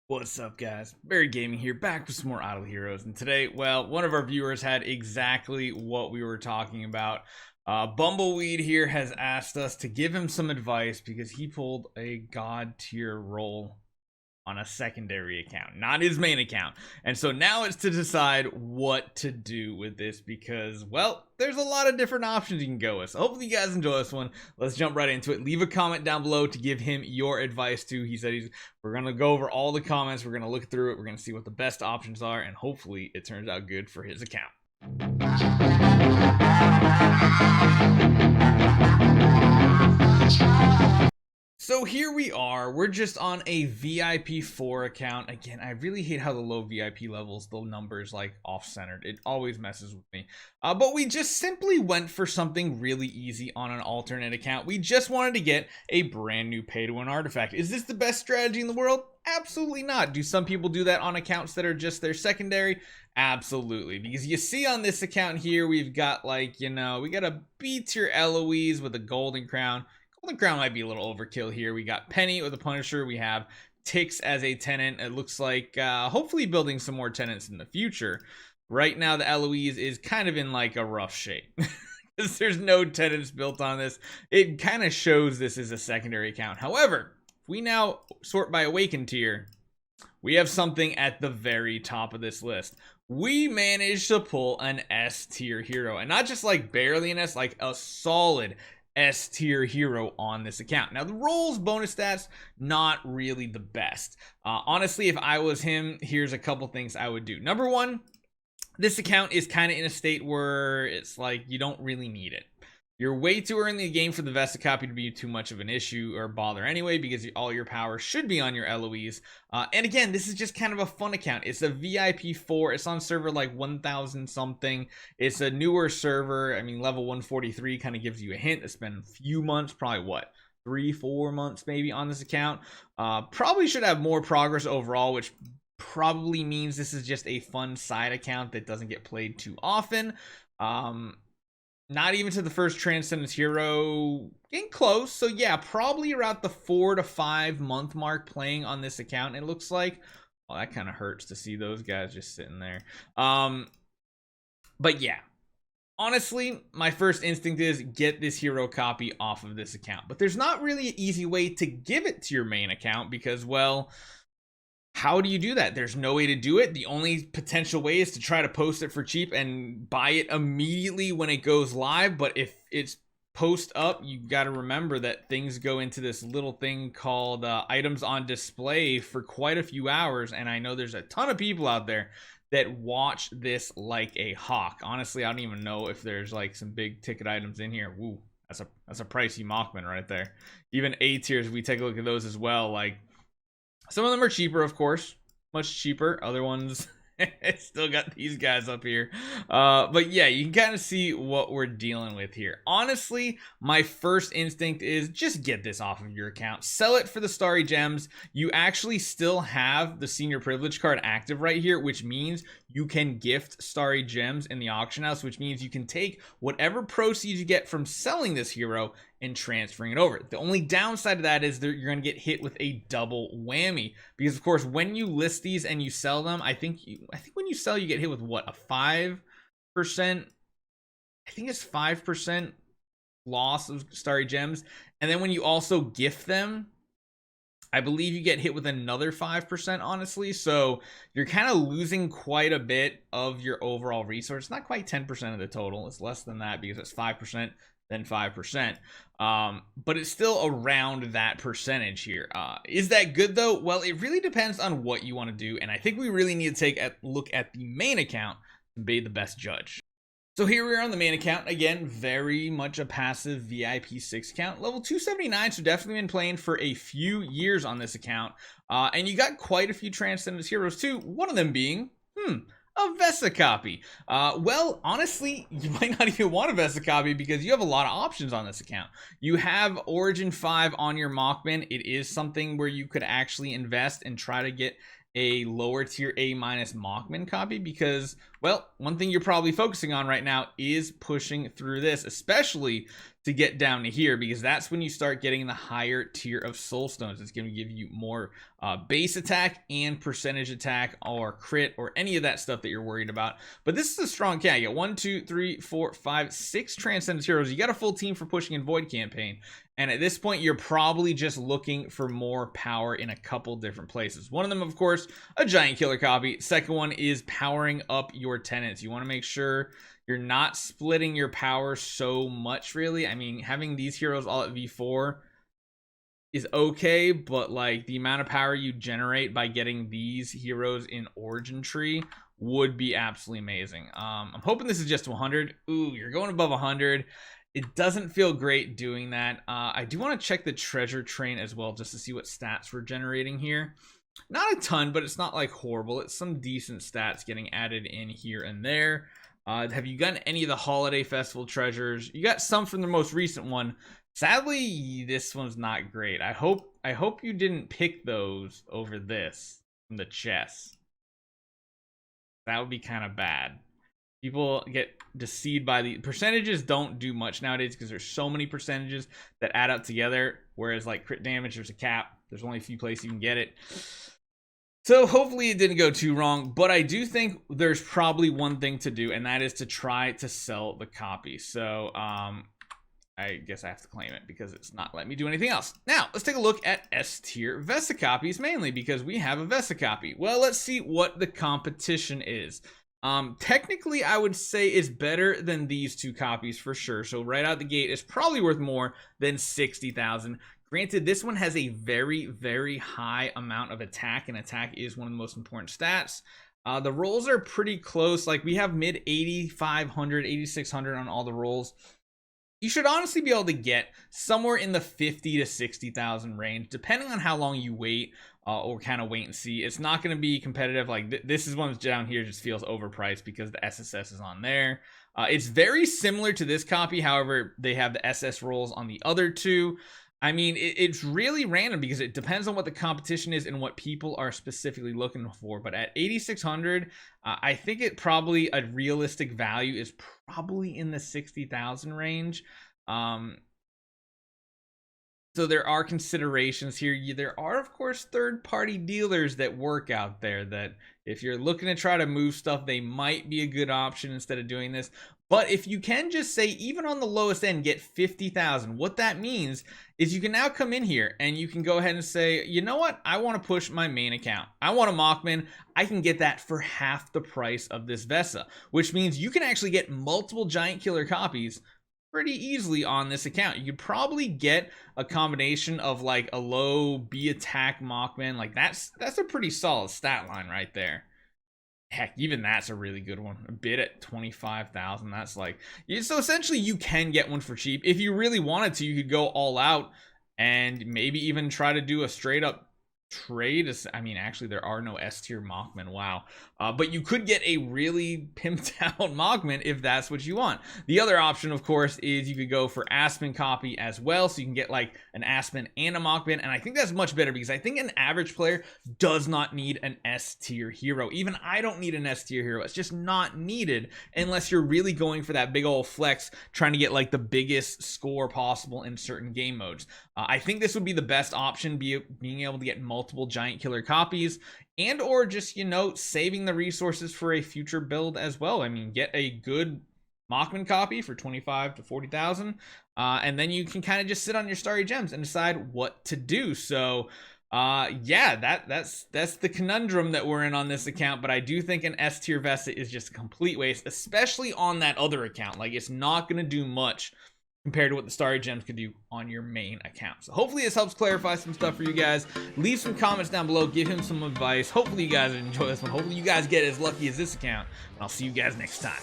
What's up, guys? Barry Gaming here, back with some more Idle Heroes. And today, well, one of our viewers had exactly what we were talking about. Bumbleweed here has asked us to give him some advice because he pulled a god tier roll on a secondary account, not his main account. And so now it's to decide what to do with this because, well, there's a lot of different options you can go with. So hopefully you guys enjoy this one. Let's jump right into it. Leave a comment down below to give him your advice too. He said we're going to go over all the comments. We're going to look through it. We're going to see what the best options are. And hopefully it turns out good for his account. So here we are, we're just on a VIP 4 account. Again, I really hate how the low VIP levels, the numbers like off-centered. It always messes with me. But we just simply went for something really easy on an alternate account. We just wanted to get a brand new pay-to-win artifact. Is this the best strategy in the world? Absolutely not. Do some people do that on accounts that are just their secondary? Absolutely. Because you see on this account here, we've got like, we got a B tier Eloise with a golden crown. Golden Crown might be a little overkill here. We got Penny with a Punisher. We have Tix as a tenant. It looks like hopefully building some more tenants in the future. Right now, the Eloise is kind of in like a rough shape. Because there's no tenants built on this. It kind of shows this is a secondary account. However, if we now sort by Awakened tier, we have something at the very top of this list. We managed to pull an S tier hero. And not just like barely an S, like a solid S tier hero on this account. Now the rolls bonus stats, not really the best. Honestly, if I was him, here's a couple things I would do. Number one, this account is kind of in a state where it's like you don't really need it. You're way too early in the game for the Vesa copy to be too much of an issue or bother anyway, because all your power should be on your Eloise. And again, this is just kind of a fun account. It's a VIP 4. It's on server like 1,000 something. It's a newer server. I mean, level 143 kind of gives you a hint. It's been a few months, probably what, 3-4 months maybe on this account. Probably should have more progress overall, which probably means this is just a fun side account that doesn't get played too often. Not even to the first Transcendence Hero, getting close. So yeah, probably around the 4 to 5 month mark playing on this account, it looks like. Well, that kind of hurts to see those guys just sitting there. But yeah, honestly, my first instinct is get this hero copy off of this account. But there's not really an easy way to give it to your main account because, well, how do you do that? There's no way to do it. The only potential way is to try to post it for cheap and buy it immediately when it goes live. But if it's post up, you got to remember that things go into this little thing called items on display for quite a few hours. And I know there's a ton of people out there that watch this like a hawk. Honestly, I don't even know if there's like some big ticket items in here. Woo, that's a pricey Mockman right there. Even A tiers, we take a look at those as well. Like, some of them are cheaper, of course, much cheaper. Other ones still got these guys up here. But yeah, you can kind of see what we're dealing with here. Honestly, my first instinct is just get this off of your account. Sell it for the Starry Gems. You actually still have the Senior Privilege card active right here, which means you can gift Starry Gems in the auction house, which means you can take whatever proceeds you get from selling this hero and transferring it over. The only downside of that is that you're going to get hit with a double whammy because, of course, when you list these and you sell them, I think when you sell, you get hit with what, a 5%? I think it's 5% loss of Starry Gems, and then when you also gift them, I believe you get hit with another 5%, honestly. So you're kind of losing quite a bit of your overall resource. Not quite 10% of the total. It's less than that because it's 5%. Than 5%, but it's still around that percentage here. Is that good though? Well, it really depends on what you want to do, and I think we really need to take a look at the main account to be the best judge. So here we are on the main account. Again, very much a passive VIP 6 account. Level 279, so definitely been playing for a few years on this account, and you got quite a few Transcendence heroes too, one of them being a Vesa copy. Well, honestly, you might not even want a Vesa copy because you have a lot of options on this account. You have Origin 5 on your Mockman. It is something where you could actually invest and try to get a lower tier A- Mockman copy because, well, one thing you're probably focusing on right now is pushing through this, especially to get down to here, because that's when you start getting the higher tier of soul stones. It's going to give you more base attack and percentage attack or crit or any of that stuff that you're worried about. But this is a strong cat. You got 1, 2, 3, 4, 5, 6 Transcendence heroes. You got a full team for pushing in Void campaign. And at this point, you're probably just looking for more power in a couple different places. One of them, of course, a giant killer copy. Second one is powering up your tenants. You want to make sure you're not splitting your power so much, really. I mean, having these heroes all at V4 is okay, but like the amount of power you generate by getting these heroes in Origin Tree would be absolutely amazing. I'm hoping this is just 100. Ooh, you're going above 100. It doesn't feel great doing that. I do want to check the treasure train as well, just to see what stats we're generating here. Not a ton, but it's not like horrible. It's some decent stats getting added in here and there. Have you gotten any of the holiday festival treasures? You got some from the most recent one. Sadly, this one's not great. I hope you didn't pick those over this from the chest. That would be kind of bad. People get deceived by the percentages. Don't do much nowadays because there's so many percentages that add up together, whereas like crit damage, there's a cap. There's only a few places you can get it. So hopefully it didn't go too wrong, but I do think there's probably one thing to do, and that is to try to sell the copy. So I guess I have to claim it because it's not letting me do anything else. Now, let's take a look at S tier Vesa copies, mainly because we have a Vesa copy. Well, let's see what the competition is. Technically, I would say it's better than these two copies for sure. So right out the gate, it's probably worth more than 60,000. Granted, this one has a very, very high amount of attack, and attack is one of the most important stats. The rolls are pretty close. Like we have mid 8,500, 8,600 on all the rolls. You should honestly be able to get somewhere in the 50 to 60,000 range, depending on how long you wait. Or kind of wait and see. It's not going to be competitive. Like this is one that's down here just feels overpriced because the SSS is on there. It's very similar to this copy. However, they have the SS rolls on the other two. I mean, it's really random because it depends on what the competition is and what people are specifically looking for. But at 8,600, I think it probably a realistic value is probably in the 60,000 range. So there are considerations here. There are, of course, third-party dealers that work out there that if you're looking to try to move stuff, they might be a good option instead of doing this. But if you can just say, even on the lowest end, get 50,000, what that means is you can now come in here and you can go ahead and say, you know what? I want to push my main account. I want a Mockman. I can get that for half the price of this Vesa, which means you can actually get multiple giant killer copies pretty easily on this account. You could probably get a combination of like a low B attack Mockman. Like that's a pretty solid stat line right there. Heck, even that's a really good one. A bid at 25,000. That's like, so essentially you can get one for cheap. If you really wanted to, you could go all out and maybe even try to do a straight up trade. I mean, actually there are no S tier Mockman. Wow. But you could get a really pimped out Mockman if that's what you want. The other option, of course, is you could go for Aspen copy as well, so you can get like an Aspen and a Mockman, and I think that's much better because I think an average player does not need an S tier hero. Even I don't need an S tier hero. It's just not needed unless you're really going for that big old flex, trying to get like the biggest score possible in certain game modes. I think this would be the best option, being able to get multiple giant killer copies, and or just, you know, saving the resources for a future build as well. I mean, get a good Mockman copy for 25 to 40,000, and then you can kind of just sit on your Starry Gems and decide what to do. So yeah, that's the conundrum that we're in on this account. But I do think an S tier Vesa is just a complete waste, especially on that other account. Like, it's not going to do much compared to what the Starry Gems could do on your main account. So hopefully this helps clarify some stuff for you guys. Leave some comments down below, give him some advice. Hopefully you guys enjoy this one. Hopefully you guys get as lucky as this account, and I'll see you guys next time.